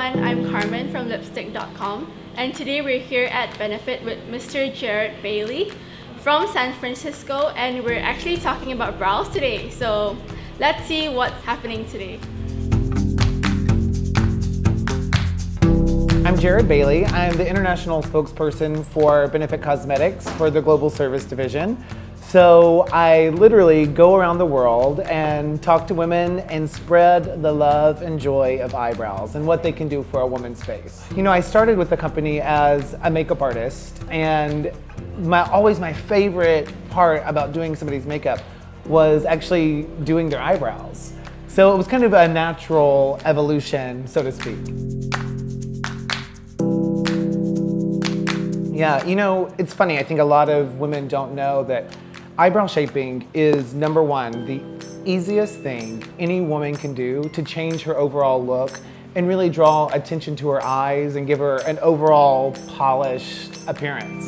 everyone, I'm Carmen from lipstick.com, and today we're here at Benefit with Mr. Jared Bailey from San Francisco, and we're actually talking about brows today. So let's see what's happening today. I'm Jared Bailey. I'm the international spokesperson for Benefit Cosmetics for the Global Service Division. So I literally go around the world and talk to women and spread the love and joy of eyebrows and what they can do for a woman's face. You know, I started with the company as a makeup artist, and always my favorite part about doing somebody's makeup was actually doing their eyebrows. So it was kind of a natural evolution, so to speak. Yeah, you know, it's funny, I think a lot of women don't know that eyebrow shaping is number one, the easiest thing any woman can do to change her overall look and really draw attention to her eyes and give her an overall polished appearance.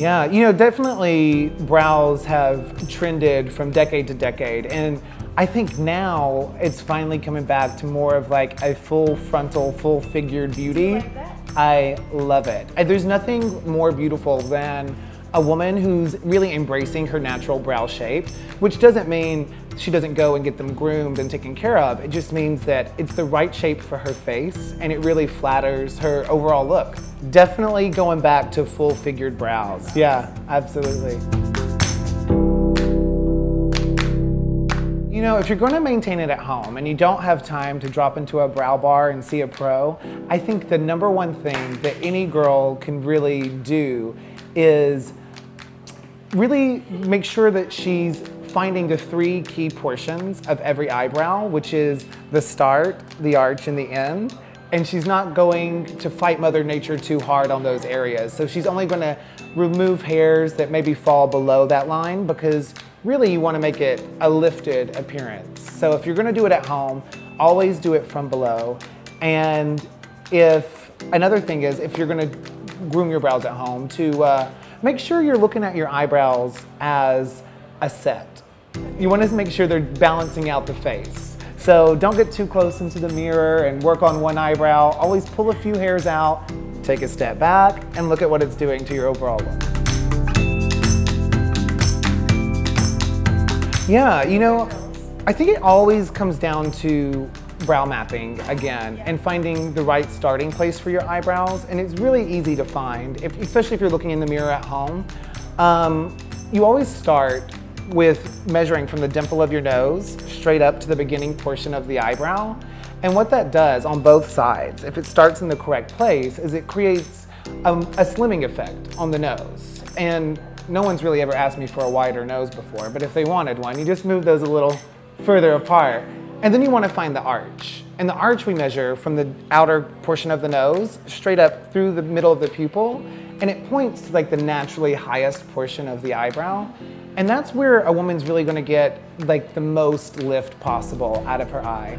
Yeah, you know, definitely brows have trended from decade to decade, and I think now it's finally coming back to more of like a full frontal, full figured beauty. Like that? I love it. And there's nothing more beautiful than a woman who's really embracing her natural brow shape, which doesn't mean she doesn't go and get them groomed and taken care of. It just means that it's the right shape for her face and it really flatters her overall look. Definitely going back to full figured brows. Yeah, absolutely. You know, if you're going to maintain it at home and you don't have time to drop into a brow bar and see a pro, I think the number one thing that any girl can really do is really make sure that she's finding the three key portions of every eyebrow, which is the start, the arch, and the end. And she's not going to fight Mother Nature too hard on those areas. So she's only going to remove hairs that maybe fall below that line, because really you want to make it a lifted appearance. So if you're going to do it at home, always do it from below. And another thing is, if you're going to groom your brows at home, to make sure you're looking at your eyebrows as a set. You want to make sure they're balancing out the face. So don't get too close into the mirror and work on one eyebrow. Always pull a few hairs out, take a step back, and look at what it's doing to your overall look. Yeah, you know, I think it always comes down to brow mapping again and finding the right starting place for your eyebrows. And it's really easy to find, especially if you're looking in the mirror at home. You always start with measuring from the dimple of your nose straight up to the beginning portion of the eyebrow. And what that does on both sides, if it starts in the correct place, is it creates a slimming effect on the nose. And no one's really ever asked me for a wider nose before, but if they wanted one, you just move those a little further apart. And then you want to find the arch. And the arch we measure from the outer portion of the nose straight up through the middle of the pupil, and it points to like the naturally highest portion of the eyebrow. And that's where a woman's really going to get like the most lift possible out of her eye.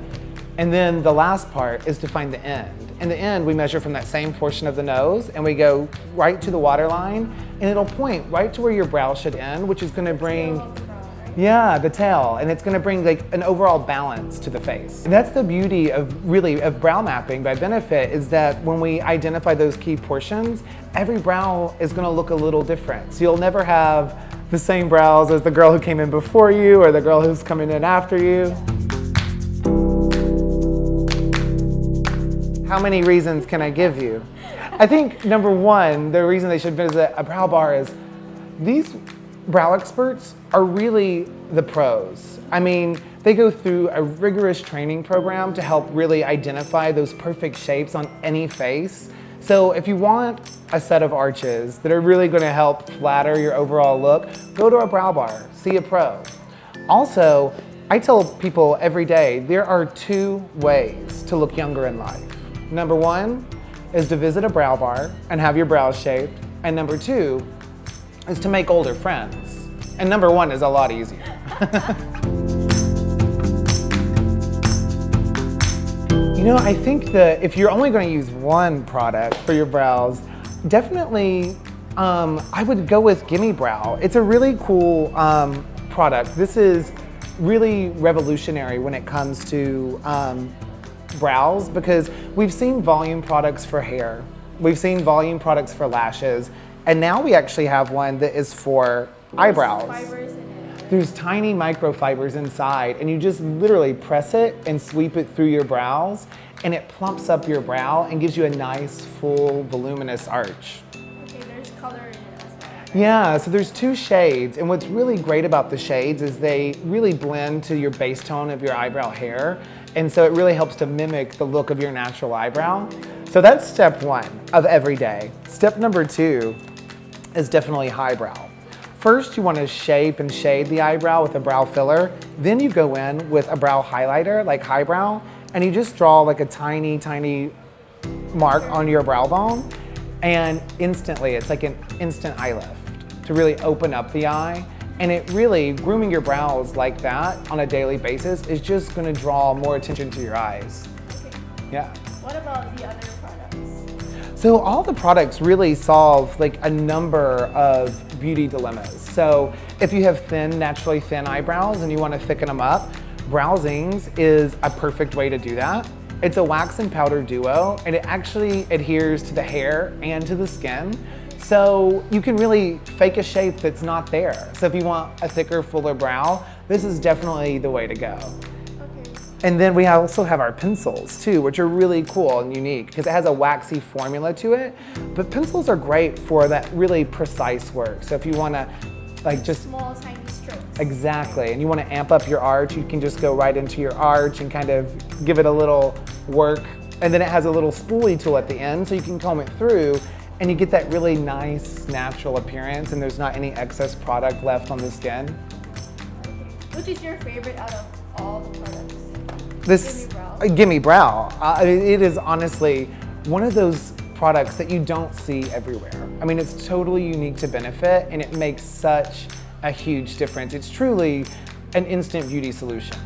And then the last part is to find the end. And the end we measure from that same portion of the nose, and we go right to the waterline, and it'll point right to where your brow should end, which is going to bring, yeah, the tail, and it's going to bring like an overall balance to the face. And that's the beauty of brow mapping by Benefit, is that when we identify those key portions, every brow is going to look a little different. So you'll never have the same brows as the girl who came in before you or the girl who's coming in after you. How many reasons can I give you? I think number one, the reason they should visit a brow bar is these brow experts are really the pros. I mean, they go through a rigorous training program to help really identify those perfect shapes on any face. So if you want a set of arches that are really going to help flatter your overall look, go to a brow bar, see a pro. Also, I tell people every day there are two ways to look younger in life. Number one is to visit a brow bar and have your brows shaped, and number two is to make older friends. And number one is a lot easier. You know, I think that if you're only going to use one product for your brows, definitely I would go with Gimme Brow. It's a really cool product. This is really revolutionary when it comes to brows, because we've seen volume products for hair, we've seen volume products for lashes, and now we actually have one that is for eyebrows. Fibers in it. There's tiny microfibers inside, and you just literally press it and sweep it through your brows, and it plumps up your brow and gives you a nice, full, voluminous arch. Okay, there's color in it as well. Yeah, so there's 2 shades, and what's really great about the shades is they really blend to your base tone of your eyebrow hair, and so it really helps to mimic the look of your natural eyebrow. So that's step 1 of every day. Step number 2 is definitely highbrow. First, you want to shape and shade the eyebrow with a brow filler. Then you go in with a brow highlighter, like highbrow, and you just draw like a tiny, tiny mark on your brow bone, and instantly, it's like an instant eye lift to really open up the eye. And it really, grooming your brows like that on a daily basis is just going to draw more attention to your eyes. Okay. Yeah. What about the other products? So all the products really solve like a number of beauty dilemmas. So if you have thin, naturally thin eyebrows and you want to thicken them up, Browsings is a perfect way to do that. It's a wax and powder duo, and it actually adheres to the hair and to the skin. So you can really fake a shape that's not there. So if you want a thicker, fuller brow, this is definitely the way to go. Okay. And then we also have our pencils too, which are really cool and unique because it has a waxy formula to it. But pencils are great for that really precise work. So if you want to like just small, tiny strokes. Exactly, and you want to amp up your arch, you can just go right into your arch and kind of give it a little work. And then it has a little spoolie tool at the end so you can comb it through and you get that really nice natural appearance and there's not any excess product left on the skin. Which is your favorite out of all the products? This Gimme Brow. Gimme Brow. It is honestly one of those products that you don't see everywhere. I mean, it's totally unique to Benefit and it makes such a huge difference. It's truly an instant beauty solution.